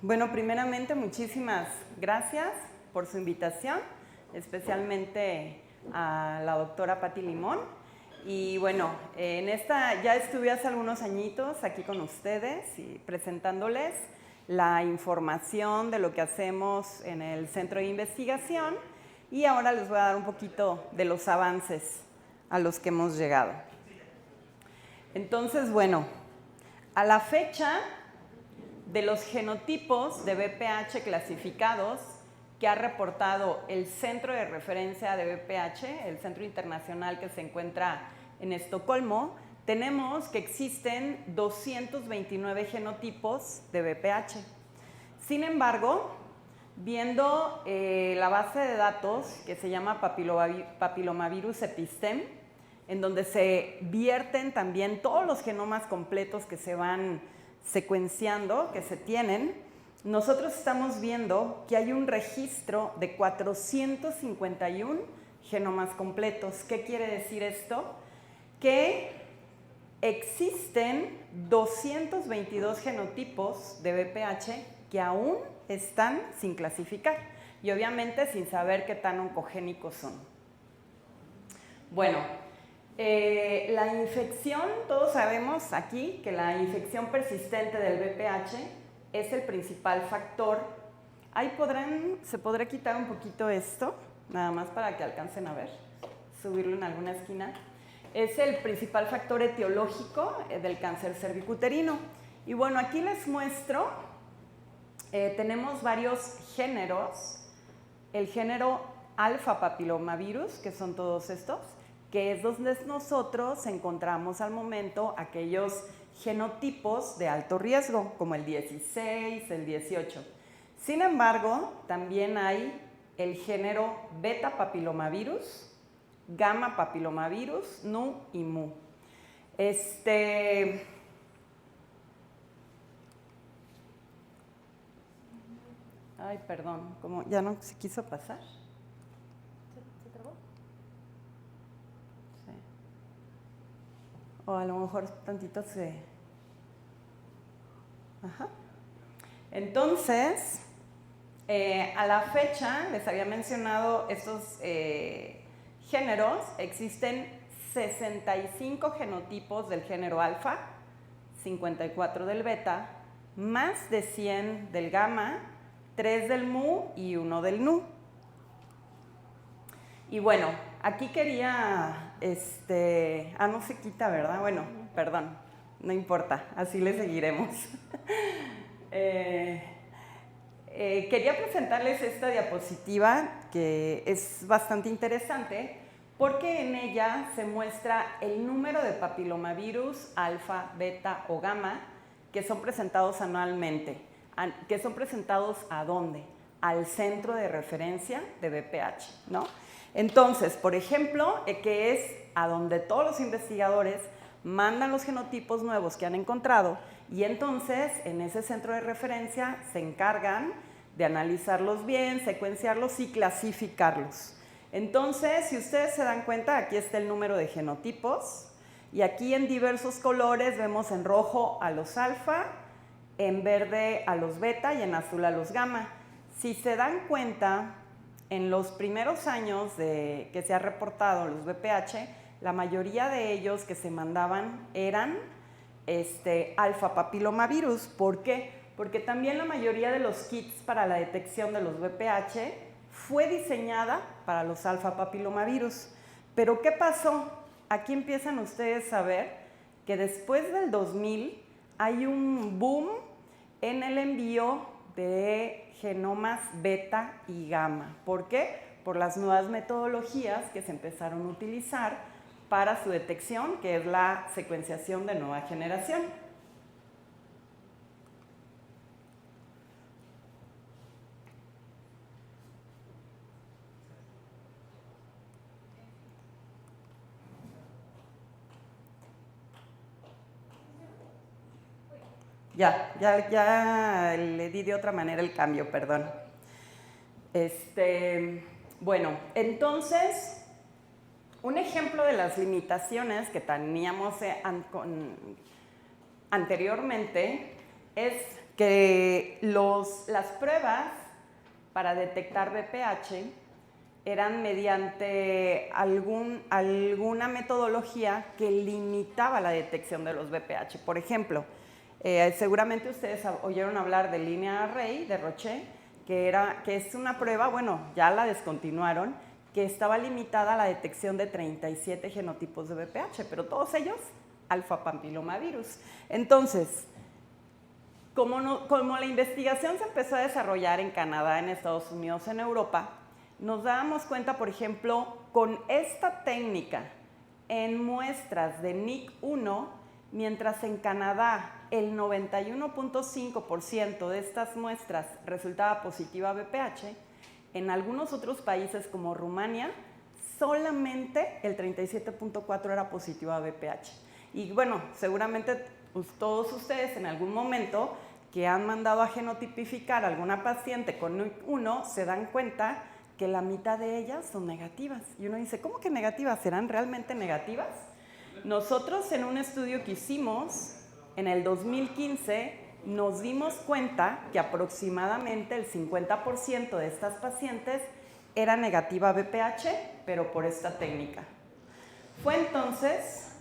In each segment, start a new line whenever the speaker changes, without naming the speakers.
Bueno, primeramente, muchísimas gracias por su invitación, especialmente a la doctora Patti Limón. Y bueno, ya estuve hace algunos añitos aquí con ustedes y presentándoles la información de lo que hacemos en el Centro de Investigación, y ahora les voy a dar un poquito de los avances a los que hemos llegado. Entonces, bueno, a la fecha, de los genotipos de VPH clasificados que ha reportado el Centro de Referencia de VPH, el Centro Internacional que se encuentra en Estocolmo, tenemos que existen 229 genotipos de VPH. Sin embargo, viendo la base de datos que se llama Papillomavirus Epistem, en donde se vierten también todos los genomas completos que se van secuenciando, que se tienen, nosotros estamos viendo que hay un registro de 451 genomas completos. ¿Qué quiere decir esto? Que existen 222 genotipos de VPH que aún están sin clasificar y obviamente sin saber qué tan oncogénicos son. Bueno, la infección, todos sabemos aquí que la infección persistente del VPH es el principal factor. Ahí se podrá quitar un poquito esto, nada más para que alcancen a ver, subirlo en alguna esquina. Es el principal factor etiológico del cáncer cervicuterino. Y bueno, aquí les muestro, tenemos varios géneros. El género alfa papillomavirus, que son todos estos, que es donde nosotros encontramos al momento aquellos genotipos de alto riesgo, como el 16, el 18. Sin embargo, también hay el género beta papillomavirus, gamma papillomavirus, nu y mu. Ay, perdón, como ya no se quiso pasar. O a lo mejor tantito se... Ajá. Entonces, a la fecha, les había mencionado estos géneros, existen 65 genotipos del género alfa, 54 del beta, más de 100 del gamma, 3 del mu y 1 del nu. Y bueno, aquí quería, no se quita, ¿verdad? Bueno, perdón, no importa, así le seguiremos. Quería presentarles esta diapositiva que es bastante interesante porque en ella se muestra el número de papillomavirus alfa, beta o gamma que son presentados anualmente. ¿Que son presentados a dónde? Al Centro de Referencia de VPH, ¿no? Entonces, por ejemplo, que es a donde todos los investigadores mandan los genotipos nuevos que han encontrado y entonces en ese centro de referencia se encargan de analizarlos bien, secuenciarlos y clasificarlos. Entonces, si ustedes se dan cuenta, aquí está el número de genotipos y aquí en diversos colores vemos en rojo a los alfa, en verde a los beta y en azul a los gamma. Si se dan cuenta, en los primeros años que se ha reportado los VPH, la mayoría de ellos que se mandaban eran alfa papillomavirus. ¿Por qué? Porque también la mayoría de los kits para la detección de los VPH fue diseñada para los alfa papillomavirus. Pero ¿qué pasó? Aquí empiezan ustedes a ver que después del 2000 hay un boom en el envío de genomas beta y gamma. ¿Por qué? Por las nuevas metodologías que se empezaron a utilizar para su detección, que es la secuenciación de nueva generación. Ya le di de otra manera el cambio, perdón. Bueno, entonces, un ejemplo de las limitaciones que teníamos anteriormente es que las pruebas para detectar VPH eran mediante alguna metodología que limitaba la detección de los VPH. Por ejemplo, seguramente ustedes oyeron hablar de Linear Array de Roche, que es una prueba, bueno, ya la descontinuaron, que estaba limitada a la detección de 37 genotipos de VPH, pero todos ellos alfa papillomavirus. Entonces, como la investigación se empezó a desarrollar en Canadá, en Estados Unidos, en Europa, nos dábamos cuenta, por ejemplo, con esta técnica en muestras de NIC1, mientras en Canadá el 91.5% de estas muestras resultaba positiva a VPH, en algunos otros países como Rumania, solamente el 37.4% era positivo a VPH. Y bueno, seguramente todos ustedes en algún momento que han mandado a genotipificar a alguna paciente con NIC1 se dan cuenta que la mitad de ellas son negativas. Y uno dice, ¿cómo que negativas? ¿Serán realmente negativas? Nosotros en un estudio que hicimos en el 2015 nos dimos cuenta que aproximadamente el 50% de estas pacientes era negativa a VPH, pero por esta técnica. Fue entonces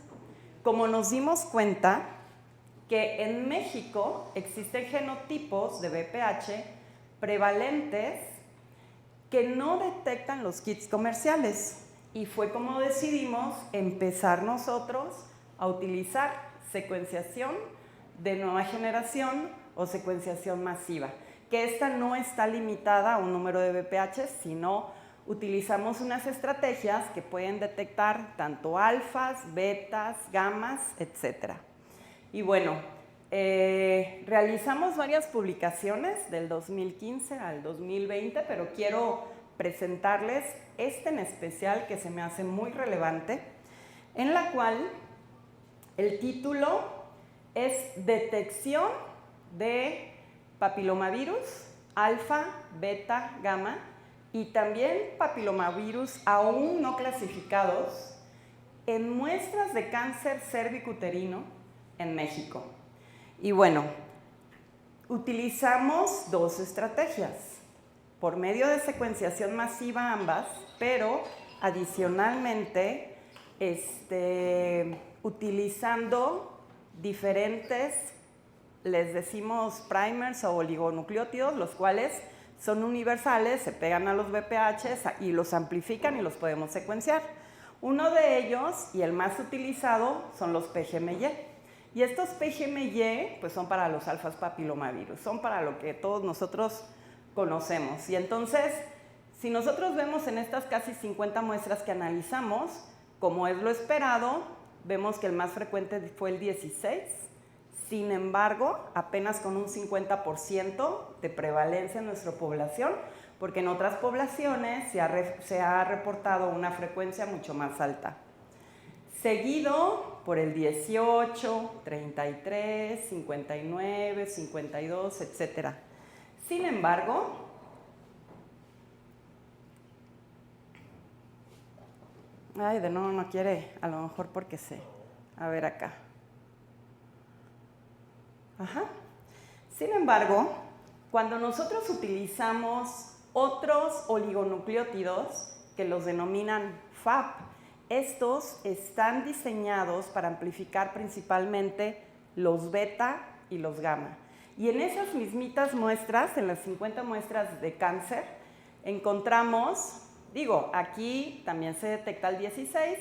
como nos dimos cuenta que en México existen genotipos de VPH prevalentes que no detectan los kits comerciales. Y fue como decidimos empezar nosotros a utilizar secuenciación de nueva generación o secuenciación masiva, que esta no está limitada a un número de VPH, sino utilizamos unas estrategias que pueden detectar tanto alfas, betas, gamas, etc. Y bueno, realizamos varias publicaciones del 2015 al 2020, pero quiero presentarles este en especial que se me hace muy relevante, en la cual el título es Detección de papilomavirus alfa, beta, gamma y también papilomavirus aún no clasificados en muestras de cáncer cervicuterino en México. Y bueno, utilizamos dos estrategias, por medio de secuenciación masiva ambas, pero adicionalmente utilizando diferentes, les decimos primers o oligonucleótidos, los cuales son universales, se pegan a los VPHs y los amplifican y los podemos secuenciar. Uno de ellos, y el más utilizado, son los PGMY. Y estos PGMY pues son para los alfas papilomavirus, son para lo que todos nosotros conocemos. Y entonces, si nosotros vemos en estas casi 50 muestras que analizamos, como es lo esperado, vemos que el más frecuente fue el 16. Sin embargo, apenas con un 50% de prevalencia en nuestra población, porque en otras poblaciones se ha reportado una frecuencia mucho más alta. Seguido por el 18, 33, 59, 52, etc. Sin embargo, de nuevo no quiere, a lo mejor porque a ver acá. Sin embargo, cuando nosotros utilizamos otros oligonucleótidos que los denominan FAP, estos están diseñados para amplificar principalmente los beta y los gamma. Y en esas mismitas muestras, en las 50 muestras de cáncer, encontramos, aquí también se detecta el 16,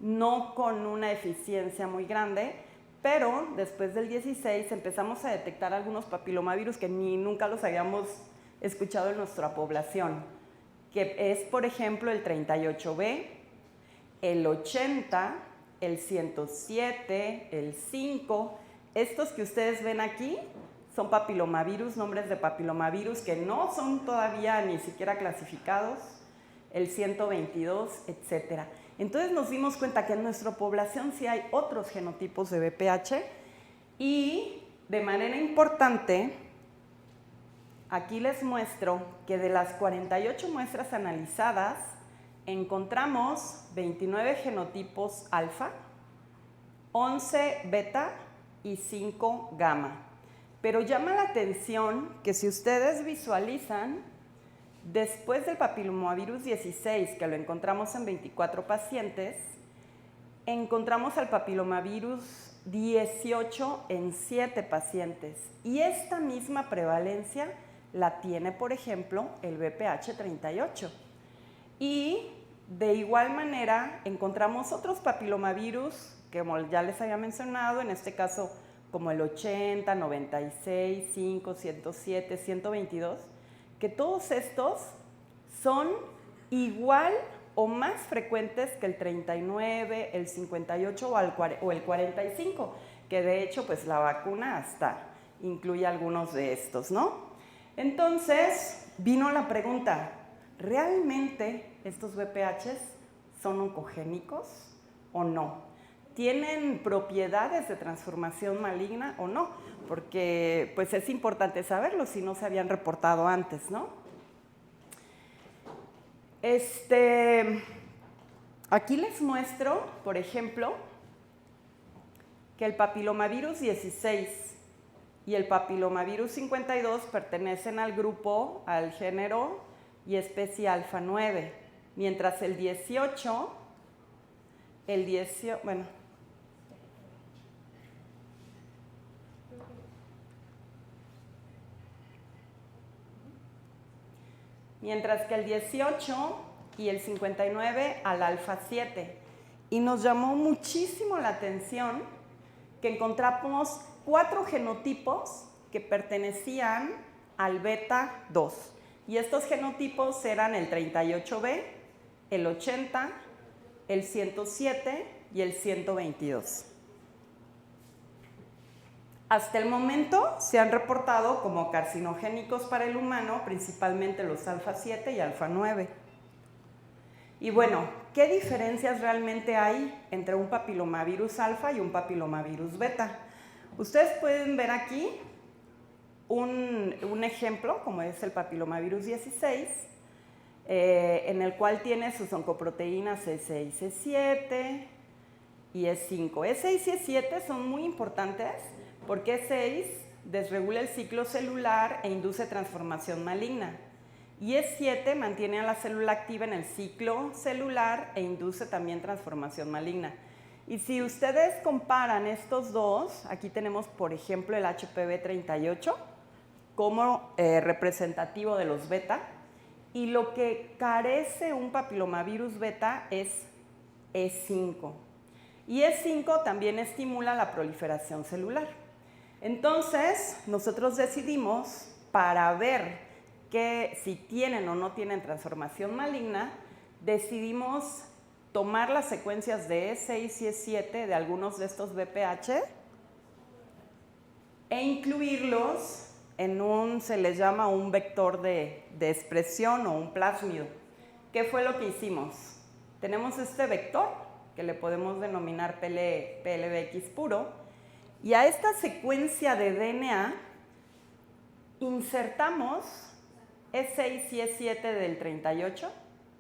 no con una eficiencia muy grande, pero después del 16 empezamos a detectar algunos papilomavirus que nunca los habíamos escuchado en nuestra población, que es, por ejemplo, el 38B, el 80, el 107, el 5. Estos que ustedes ven aquí son papilomavirus, nombres de papilomavirus que no son todavía ni siquiera clasificados, el 122, etc. Entonces nos dimos cuenta que en nuestra población sí hay otros genotipos de VPH y de manera importante, aquí les muestro que de las 48 muestras analizadas, encontramos 29 genotipos alfa, 11 beta y 5 gamma. pero llama la atención que si ustedes visualizan, después del papilomavirus 16, que lo encontramos en 24 pacientes, encontramos al papilomavirus 18 en 7 pacientes. Y esta misma prevalencia la tiene, por ejemplo, el VPH38. Y de igual manera encontramos otros papilomavirus, que como ya les había mencionado, en este caso como el 80, 96, 5, 107, 122, que todos estos son igual o más frecuentes que el 39, el 58 o el 45, que de hecho pues la vacuna hasta incluye algunos de estos, ¿no? Entonces vino la pregunta, ¿realmente estos VPHs son oncogénicos o no? ¿Tienen propiedades de transformación maligna o no? Porque pues es importante saberlo si no se habían reportado antes, ¿no? Aquí les muestro, por ejemplo, que el papilomavirus 16 y el papilomavirus 52 pertenecen al grupo, al género y especie alfa 9, mientras el 18, mientras que el 18 y el 59 al alfa 7. Y nos llamó muchísimo la atención que encontramos 4 genotipos que pertenecían al beta 2. Y estos genotipos eran el 38B, el 80, el 107 y el 122. Hasta el momento se han reportado como carcinogénicos para el humano, principalmente los alfa 7 y alfa 9. Y bueno, ¿qué diferencias realmente hay entre un papilomavirus alfa y un papilomavirus beta? Ustedes pueden ver aquí un ejemplo, como es el papilomavirus 16, en el cual tiene sus oncoproteínas E6, E7 y E5. E6 y E7 son muy importantes porque E6 desregula el ciclo celular e induce transformación maligna. Y E7 mantiene a la célula activa en el ciclo celular e induce también transformación maligna. Y si ustedes comparan estos dos, aquí tenemos por ejemplo el HPV38 como representativo de los beta, y lo que carece un papilomavirus beta es E5. Y E5 también estimula la proliferación celular. Entonces, nosotros decidimos, para ver que si tienen o no tienen transformación maligna, decidimos tomar las secuencias de E6 y E7 de algunos de estos VPH e incluirlos en se les llama un vector de expresión o un plásmido. ¿Qué fue lo que hicimos? Tenemos este vector, que le podemos denominar PLBX puro, y a esta secuencia de DNA insertamos E6 y E7 del 38,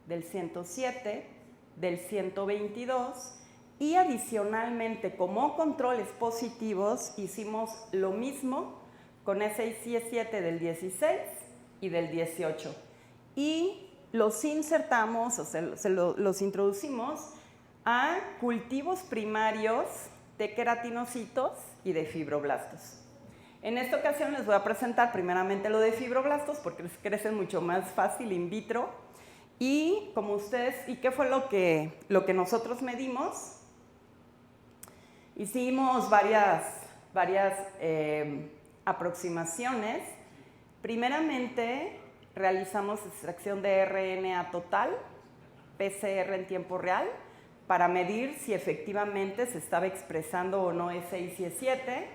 del 107, del 122 y adicionalmente como controles positivos hicimos lo mismo con E6 y E7 del 16 y del 18 y los insertamos, o sea, los introducimos a cultivos primarios de queratinocitos y de fibroblastos. En esta ocasión les voy a presentar primeramente lo de fibroblastos porque crecen mucho más fácil in vitro y como ustedes, ¿y qué fue lo que nosotros medimos? Hicimos varias aproximaciones. Primeramente realizamos extracción de RNA total, PCR en tiempo real, para medir si efectivamente se estaba expresando o no E6 y E7.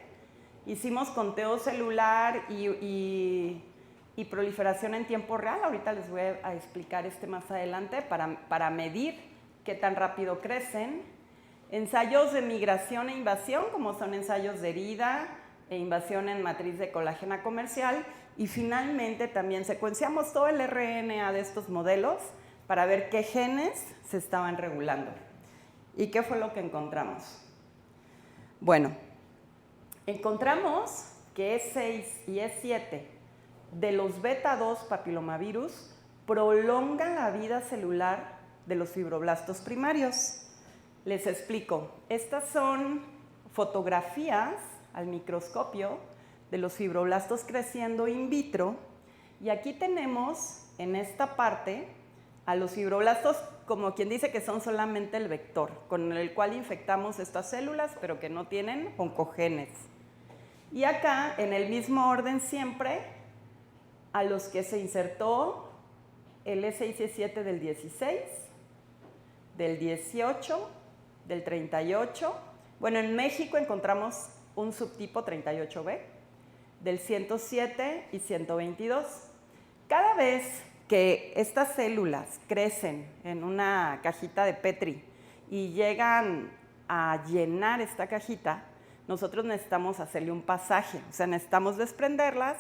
Hicimos conteo celular y proliferación en tiempo real. Ahorita les voy a explicar más adelante para medir qué tan rápido crecen. Ensayos de migración e invasión, como son ensayos de herida e invasión en matriz de colágena comercial. Y finalmente también secuenciamos todo el RNA de estos modelos para ver qué genes se estaban regulando. ¿Y qué fue lo que encontramos? Bueno, encontramos que E6 y E7 de los beta 2 papilomavirus prolongan la vida celular de los fibroblastos primarios. Les explico. Estas son fotografías al microscopio de los fibroblastos creciendo in vitro, y aquí tenemos en esta parte a los fibroblastos, como quien dice que son solamente el vector con el cual infectamos estas células, pero que no tienen oncogenes. Y acá, en el mismo orden siempre, a los que se insertó el E6 y E7 del 16, del 18, del 38. Bueno, en México encontramos un subtipo 38B, del 107 y 122. Cada vez que estas células crecen en una cajita de Petri y llegan a llenar esta cajita, nosotros necesitamos hacerle un pasaje, o sea, necesitamos desprenderlas,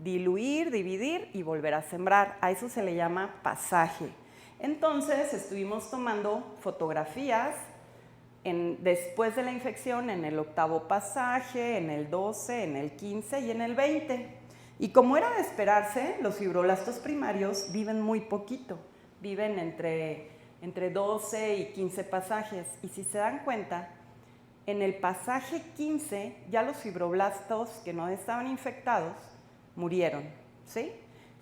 diluir, dividir y volver a sembrar. A eso se le llama pasaje. Entonces, estuvimos tomando fotografías después de la infección en el 8º pasaje, en el 12, en el 15 y en el 20. Y como era de esperarse, los fibroblastos primarios viven muy poquito, viven entre 12 y 15 pasajes. Y si se dan cuenta, en el pasaje 15 ya los fibroblastos que no estaban infectados murieron, ¿sí?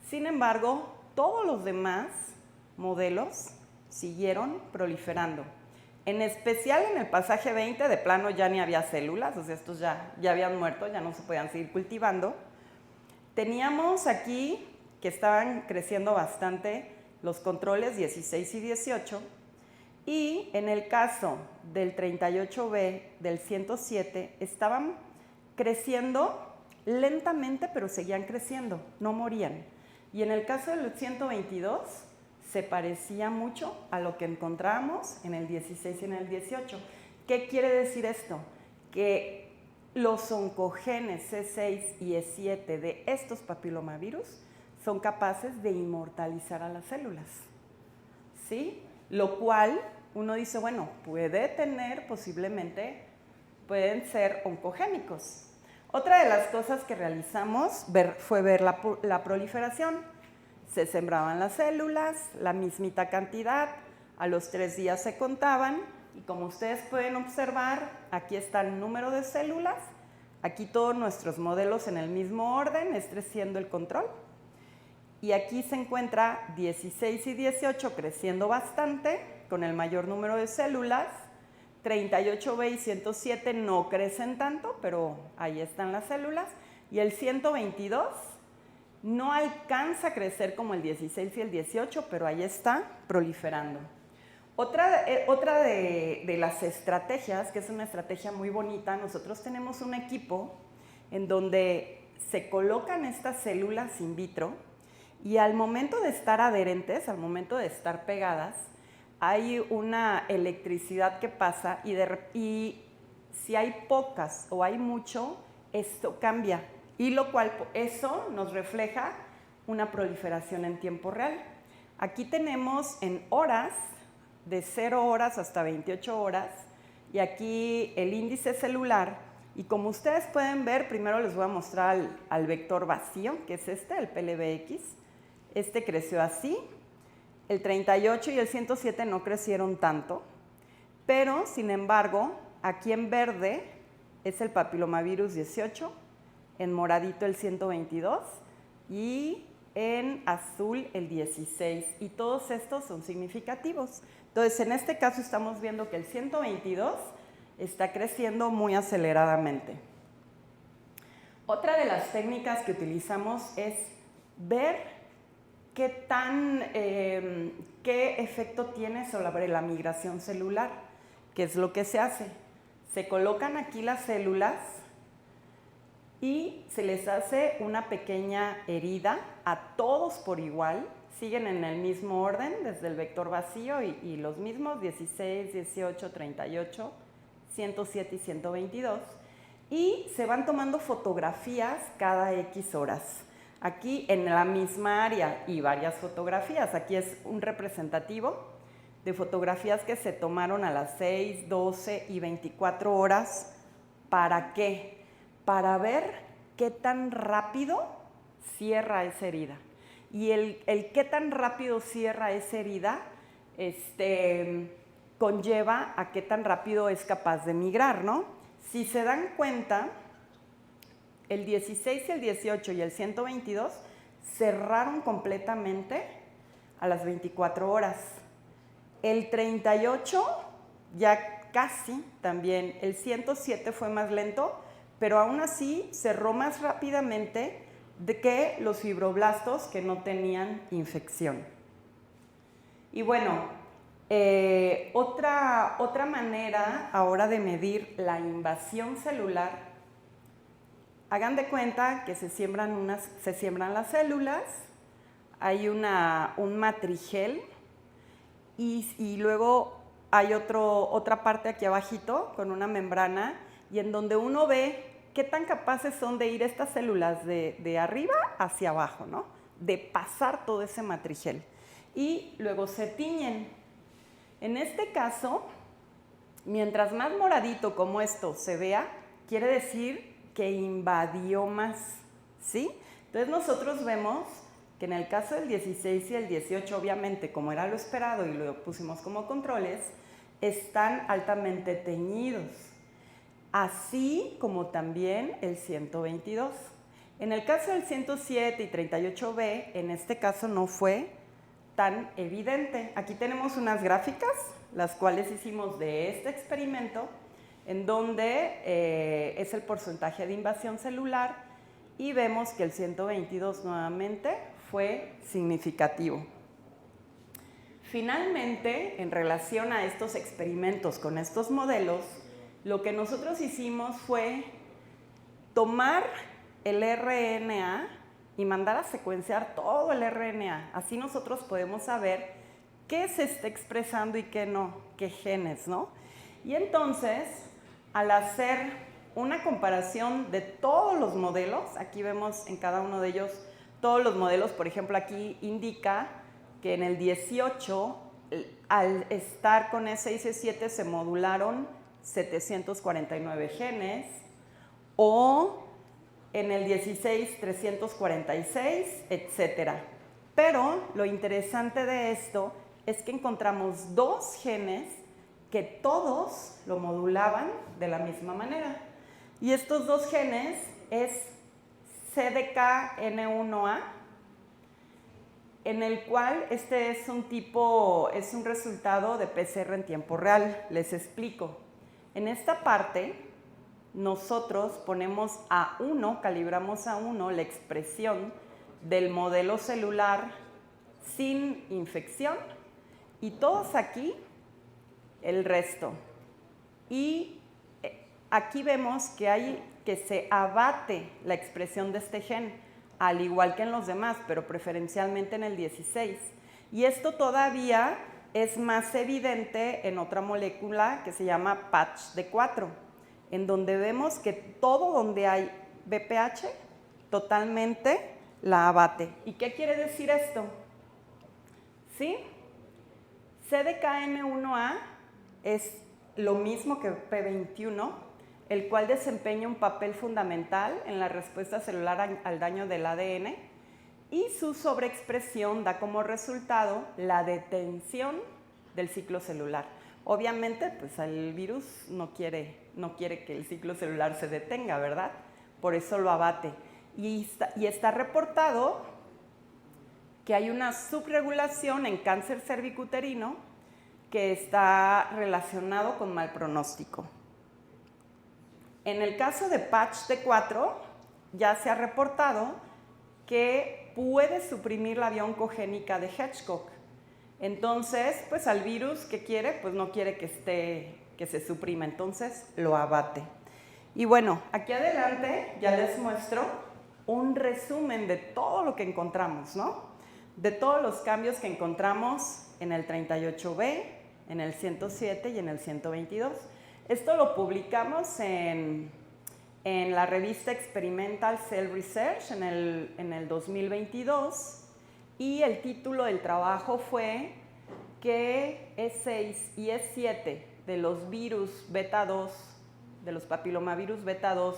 Sin embargo, todos los demás modelos siguieron proliferando. En especial en el pasaje 20, de plano ya ni había células, o sea, estos ya habían muerto, ya no se podían seguir cultivando. Teníamos aquí que estaban creciendo bastante los controles 16 y 18, y en el caso del 38B, del 107, estaban creciendo lentamente, pero seguían creciendo, no morían. Y en el caso del 122, se parecía mucho a lo que encontramos en el 16 y en el 18. ¿Qué quiere decir esto? Que los oncogenes C6 y E7 de estos papilomavirus son capaces de inmortalizar a las células, ¿sí? Lo cual uno dice, bueno, puede tener posiblemente, pueden ser oncogénicos. Otra de las cosas que realizamos fue ver la proliferación. Se sembraban las células, la mismita cantidad, a los 3 días se contaban, y como ustedes pueden observar, aquí está el número de células, aquí todos nuestros modelos en el mismo orden, este siendo el control, y aquí se encuentra 16 y 18 creciendo bastante, con el mayor número de células. 38B y 107 no crecen tanto, pero ahí están las células, y el 122 no alcanza a crecer como el 16 y el 18, pero ahí está proliferando. Otra de las estrategias, que es una estrategia muy bonita, nosotros tenemos un equipo en donde se colocan estas células in vitro, y al momento de estar adherentes, al momento de estar pegadas, hay una electricidad que pasa, y si hay pocas o hay mucho, esto cambia, y lo cual eso nos refleja una proliferación en tiempo real. Aquí tenemos en horas, de 0 horas hasta 28 horas, y aquí el índice celular, y como ustedes pueden ver, primero les voy a mostrar al vector vacío, que es el PLBX. Este creció así. El 38 y el 107 no crecieron tanto, pero sin embargo, aquí en verde es el papilomavirus 18, en moradito el 122 y en azul el 16, y todos estos son significativos. Entonces, en este caso estamos viendo que el 122 está creciendo muy aceleradamente. Otra de las técnicas que utilizamos es ver qué efecto tiene sobre la migración celular. ¿Qué es lo que se hace? Se colocan aquí las células y se les hace una pequeña herida a todos por igual, siguen en el mismo orden desde el vector vacío y los mismos 16, 18, 38, 107 y 122, y se van tomando fotografías cada X horas. Aquí en la misma área y varias fotografías. Aquí es un representativo de fotografías que se tomaron a las 6, 12 y 24 horas. ¿Para qué? Para ver qué tan rápido cierra esa herida. Y el qué tan rápido cierra esa herida conlleva a qué tan rápido es capaz de migrar, ¿no? Si se dan cuenta, el 16, el 18 y el 122 cerraron completamente a las 24 horas. El 38 ya casi también. El 107 fue más lento, pero aún así cerró más rápidamente que los fibroblastos que no tenían infección. Y bueno, otra manera ahora de medir la invasión celular, hagan de cuenta que se siembran las células, hay un matrigel y luego hay otra parte aquí abajito con una membrana y en donde uno ve qué tan capaces son de ir estas células de arriba hacia abajo, ¿no? De pasar todo ese matrigel. Y luego se tiñen. En este caso, mientras más moradito como esto se vea, quiere decir que invadió más, ¿sí? Entonces nosotros vemos que en el caso del 16 y el 18, obviamente, como era lo esperado y lo pusimos como controles, están altamente teñidos, así como también el 122. En el caso del 107 y 38B, en este caso no fue tan evidente. Aquí tenemos unas gráficas, las cuales hicimos de este experimento, en donde es el porcentaje de invasión celular y vemos que el 122 nuevamente fue significativo. Finalmente, en relación a estos experimentos con estos modelos, lo que nosotros hicimos fue tomar el RNA y mandar a secuenciar todo el RNA. Así nosotros podemos saber qué se está expresando y qué no, qué genes, ¿no? Y entonces, al hacer una comparación de todos los modelos, aquí vemos en cada uno de ellos todos los modelos, por ejemplo, aquí indica que en el 18, al estar con E6 y E7, se modularon 749 genes, o en el 16, 346, etcétera. Pero lo interesante de esto es que encontramos dos genes que todos lo modulaban de la misma manera. Y estos dos genes es CDKN1A, en el cual este es un resultado de PCR en tiempo real. Les explico. En esta parte, nosotros ponemos a 1, calibramos a 1 la expresión del modelo celular sin infección y todos aquí el resto. Y aquí vemos que se abate la expresión de este gen, al igual que en los demás, pero preferencialmente en el 16. Y esto todavía es más evidente en otra molécula que se llama PATCH-D4, en donde vemos que todo donde hay BPH totalmente la abate. ¿Y qué quiere decir esto? ¿Sí? CDKN1A es lo mismo que P21, el cual desempeña un papel fundamental en la respuesta celular al daño del ADN y su sobreexpresión da como resultado la detención del ciclo celular. Obviamente, pues el virus no quiere que el ciclo celular se detenga, ¿verdad? Por eso lo abate. Y está reportado que hay una subregulación en cáncer cervicuterino que está relacionado con mal pronóstico. En el caso de PATCH-D4, ya se ha reportado que puede suprimir la vía oncogénica de Hedgecock. Entonces, pues al virus, ¿qué quiere? Pues no quiere que se suprima, entonces lo abate. Y bueno, aquí adelante ya les muestro un resumen de todo lo que encontramos, ¿no? De todos los cambios que encontramos en el 38B, en el 107 y en el 122. Esto lo publicamos en la revista Experimental Cell Research en el 2022 y el título del trabajo fue que E6 y E7 de los virus beta 2, de los papilomavirus beta 2,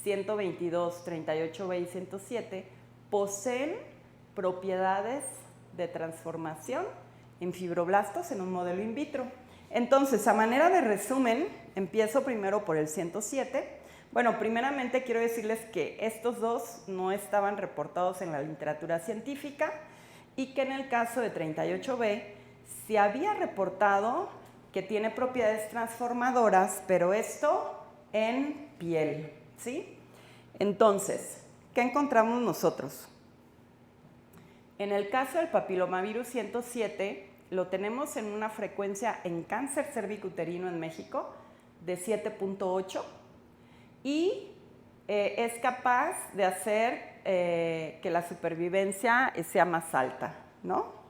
122, 38B y 107 poseen propiedades de transformación en fibroblastos en un modelo in vitro. Entonces, a manera de resumen, empiezo primero por el 107. Bueno, primeramente quiero decirles que estos dos no estaban reportados en la literatura científica y que en el caso de 38B se había reportado que tiene propiedades transformadoras, pero esto en piel, ¿sí? Entonces, ¿qué encontramos nosotros? En el caso del papilomavirus 107, lo tenemos en una frecuencia en cáncer cervicuterino en México de 7.8 y es capaz de hacer que la supervivencia sea más alta, ¿no?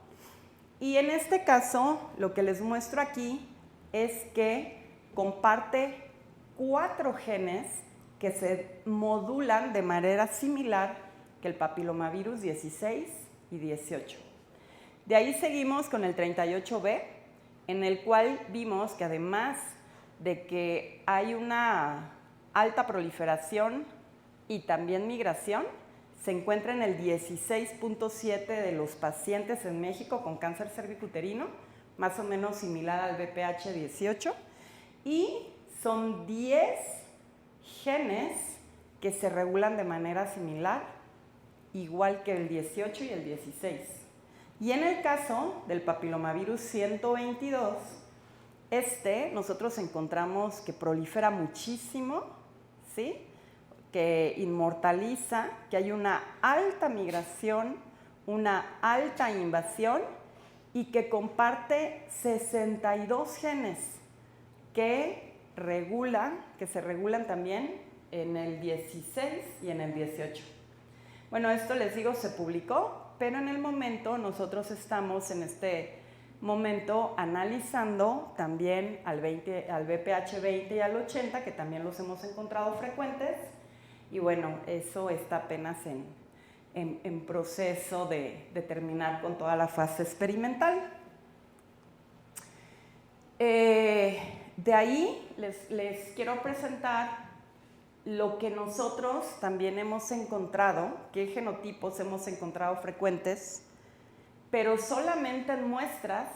Y en este caso, lo que les muestro aquí es que comparte 4 genes que se modulan de manera similar que el papilomavirus 16 y 18. De ahí seguimos con el 38B, en el cual vimos que además de que hay una alta proliferación y también migración, se encuentra en el 16.7 de los pacientes en México con cáncer cervicuterino, más o menos similar al BPH 18, y son 10 genes que se regulan de manera similar, igual que el 18 y el 16. Y en el caso del papilomavirus 122, nosotros encontramos que prolifera muchísimo, ¿sí? Que inmortaliza, que hay una alta migración, una alta invasión y que comparte 62 genes que se regulan también en el 16 y en el 18. Bueno, esto les digo, se publicó, pero en el momento nosotros estamos en este momento analizando también al BPH 20 y al 80, que también los hemos encontrado frecuentes, y bueno, eso está apenas en proceso de terminar con toda la fase experimental. De ahí les quiero presentar lo que nosotros también hemos encontrado, qué genotipos hemos encontrado frecuentes, pero solamente en muestras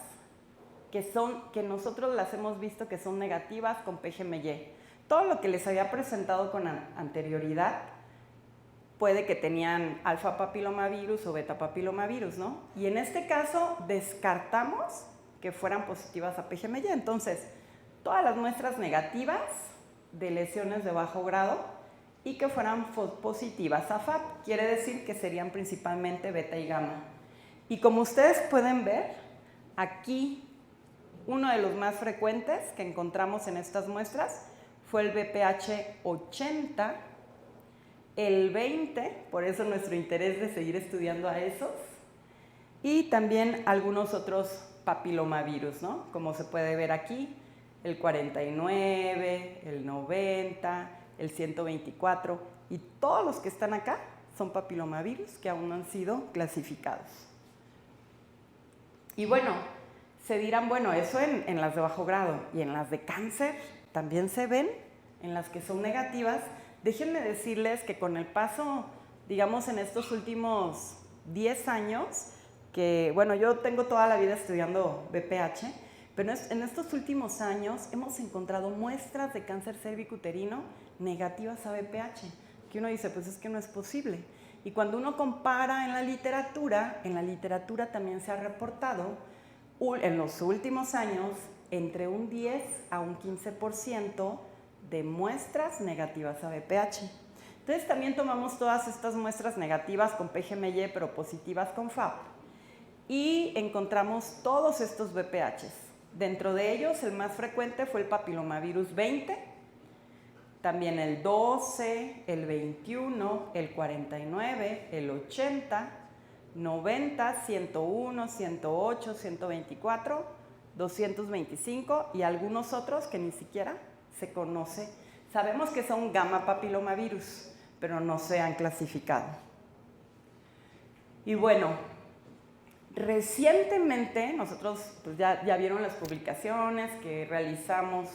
que nosotros las hemos visto que son negativas con PGMY. Todo lo que les había presentado con anterioridad puede que tenían alfa papilomavirus o beta papilomavirus, ¿no? Y en este caso descartamos que fueran positivas a PGMY. Entonces, todas las muestras negativas de lesiones de bajo grado y que fueran positivas a FAP, quiere decir que serían principalmente beta y gamma. Y como ustedes pueden ver, aquí uno de los más frecuentes que encontramos en estas muestras fue el BPH 80, el 20, por eso nuestro interés de seguir estudiando a esos, y también algunos otros papilomavirus, ¿no? Como se puede ver aquí, el 49, el 90, el 124, y todos los que están acá son papilomavirus que aún no han sido clasificados. Y bueno, se dirán, bueno, eso en las de bajo grado, y en las de cáncer también se ven, en las que son negativas. Déjenme decirles que con el paso, digamos, en estos últimos 10 años, que bueno, yo tengo toda la vida estudiando BPH, pero en estos últimos años hemos encontrado muestras de cáncer cervicuterino negativas a BPH, que uno dice, pues es que no es posible. Y cuando uno compara en la literatura también se ha reportado en los últimos años entre un 10 a un 15% de muestras negativas a BPH. Entonces también tomamos todas estas muestras negativas con PGMY, pero positivas con FAP, y encontramos todos estos BPHs. Dentro de ellos, el más frecuente fue el papilomavirus 20, también el 12, el 21, el 49, el 80, 90, 101, 108, 124, 225 y algunos otros que ni siquiera se conoce. Sabemos que son gamma papilomavirus, pero no se han clasificado. Y bueno, recientemente nosotros pues ya vieron las publicaciones que realizamos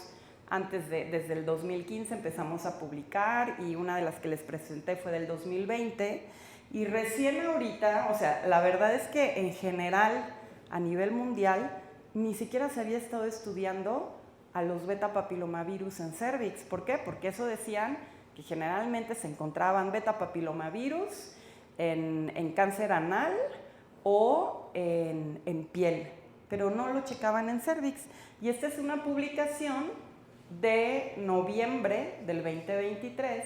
desde el 2015 empezamos a publicar y una de las que les presenté fue del 2020 y recién ahorita, o sea, la verdad es que en general a nivel mundial ni siquiera se había estado estudiando a los beta papilomavirus en cervix. ¿Por qué? Porque eso decían que generalmente se encontraban beta papilomavirus en cáncer anal o en piel, pero no lo checaban en cervix. Y esta es una publicación de noviembre del 2023,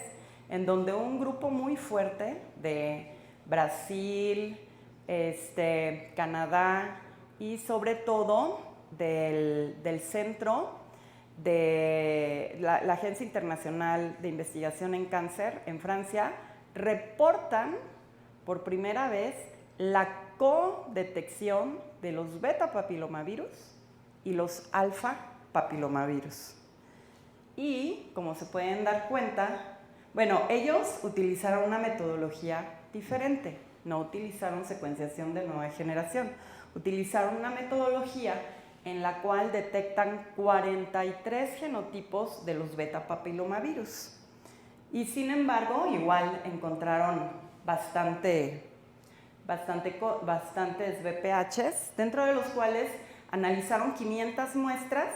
en donde un grupo muy fuerte de Brasil, Canadá y sobre todo del centro de la Agencia Internacional de Investigación en Cáncer en Francia, reportan por primera vez la codetección de los beta papilomavirus y los alfa papilomavirus. Y, como se pueden dar cuenta, bueno, ellos utilizaron una metodología diferente, no utilizaron secuenciación de nueva generación, utilizaron una metodología en la cual detectan 43 genotipos de los beta papilomavirus. Y sin embargo, igual encontraron bastantes VPHs, dentro de los cuales analizaron 500 muestras,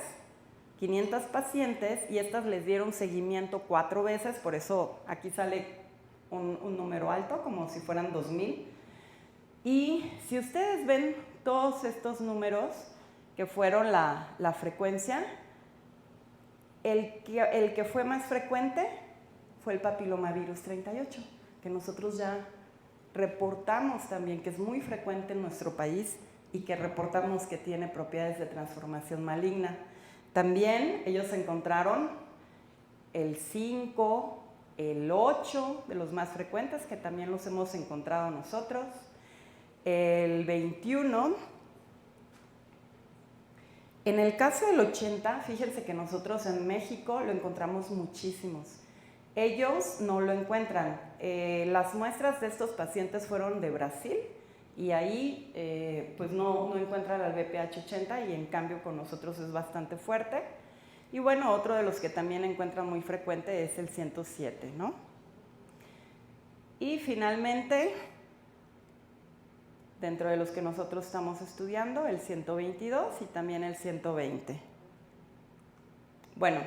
500 pacientes, y estas les dieron seguimiento 4 veces, por eso aquí sale un número alto, como si fueran 2000. Y si ustedes ven todos estos números, que fueron la frecuencia, el que fue más frecuente fue el papilomavirus 38, que nosotros ya reportamos también, que es muy frecuente en nuestro país y que reportamos que tiene propiedades de transformación maligna. También ellos encontraron el 5, el 8, de los más frecuentes, que también los hemos encontrado nosotros, el 21. En el caso del 80, fíjense que nosotros en México lo encontramos muchísimos. Ellos no lo encuentran. Las muestras de estos pacientes fueron de Brasil y ahí pues no encuentran al VPH80 y en cambio con nosotros es bastante fuerte. Y bueno, otro de los que también encuentran muy frecuente es el 107, ¿no? Y finalmente, dentro de los que nosotros estamos estudiando, el 122 y también el 120. Bueno,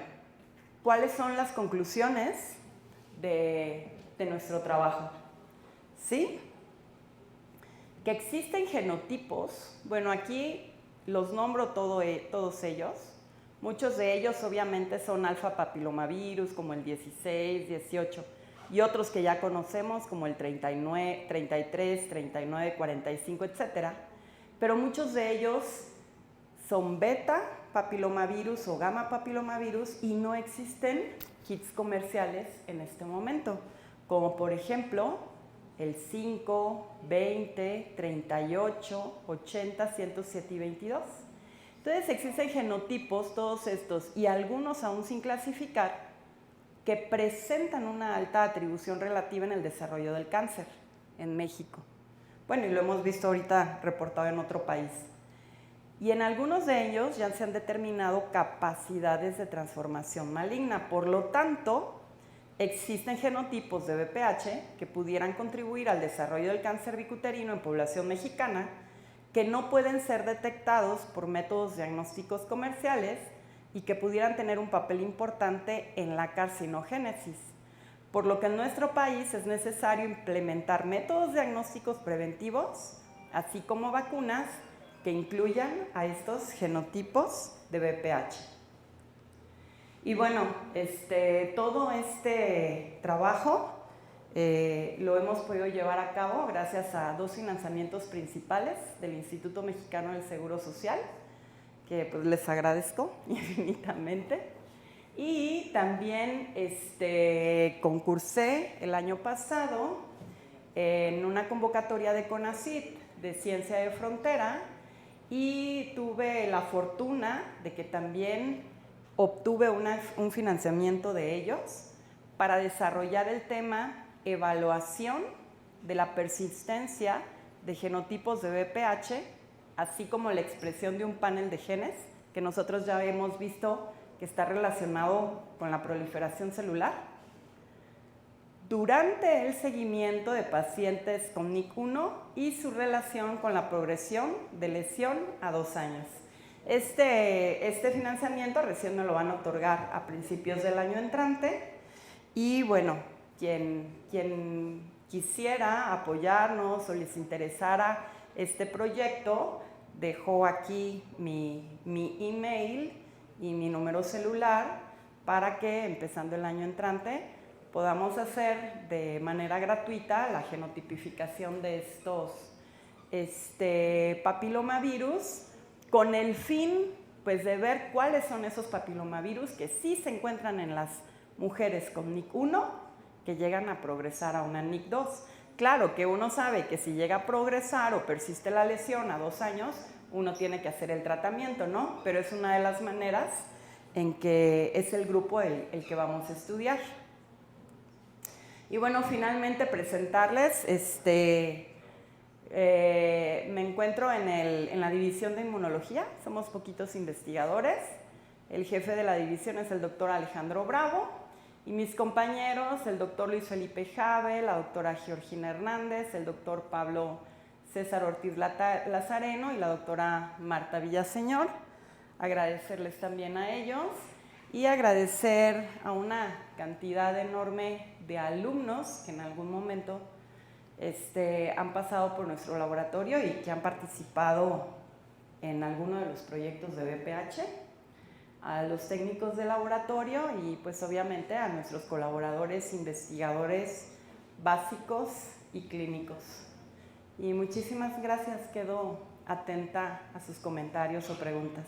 ¿cuáles son las conclusiones de nuestro trabajo? ¿Sí? Que existen genotipos, bueno, aquí los nombro todos ellos. Muchos de ellos obviamente son alfa papilomavirus, como el 16, 18, y otros que ya conocemos como el 39, 33, 39, 45, etcétera. Pero muchos de ellos son beta papilomavirus o gamma papilomavirus y no existen kits comerciales en este momento, como por ejemplo el 5, 20, 38, 80, 107 y 22. Entonces existen genotipos, todos estos, y algunos aún sin clasificar, que presentan una alta atribución relativa en el desarrollo del cáncer en México. Bueno, y lo hemos visto ahorita reportado en otro país. Y en algunos de ellos ya se han determinado capacidades de transformación maligna. Por lo tanto, existen genotipos de VPH que pudieran contribuir al desarrollo del cáncer bicuterino en población mexicana que no pueden ser detectados por métodos diagnósticos comerciales y que pudieran tener un papel importante en la carcinogénesis, por lo que en nuestro país es necesario implementar métodos diagnósticos preventivos, así como vacunas que incluyan a estos genotipos de VPH. Y bueno, todo este trabajo lo hemos podido llevar a cabo gracias a 2 financiamientos principales del Instituto Mexicano del Seguro Social, que pues les agradezco infinitamente. Y también concursé el año pasado en una convocatoria de CONACYT de Ciencia de Frontera y tuve la fortuna de que también obtuve un financiamiento de ellos para desarrollar el tema evaluación de la persistencia de genotipos de VPH, así como la expresión de un panel de genes que nosotros ya hemos visto que está relacionado con la proliferación celular. Durante el seguimiento de pacientes con NIC1 y su relación con la progresión de lesión a 2 años. Este financiamiento recién me lo van a otorgar a principios del año entrante y bueno, quien quisiera apoyarnos o les interesara este proyecto, dejo aquí mi email y mi número celular para que empezando el año entrante podamos hacer de manera gratuita la genotipificación de estos papilomavirus con el fin pues, de ver cuáles son esos papilomavirus que sí se encuentran en las mujeres con NIC1 que llegan a progresar a una NIC2. Claro que uno sabe que si llega a progresar o persiste la lesión a 2 años, uno tiene que hacer el tratamiento, ¿no? Pero es una de las maneras en que es el grupo el que vamos a estudiar. Y bueno, finalmente presentarles, me encuentro en la división de inmunología, somos poquitos investigadores. El jefe de la división es el doctor Alejandro Bravo y mis compañeros, el doctor Luis Felipe Jave, la doctora Georgina Hernández, el doctor Pablo César Ortiz Lazareno y la doctora Marta Villaseñor. Agradecerles también a ellos y agradecer a una cantidad enorme de alumnos que en algún momento han pasado por nuestro laboratorio y que han participado en alguno de los proyectos de BPH, a los técnicos de laboratorio y pues obviamente a nuestros colaboradores, investigadores básicos y clínicos. Y muchísimas gracias, quedo atenta a sus comentarios o preguntas.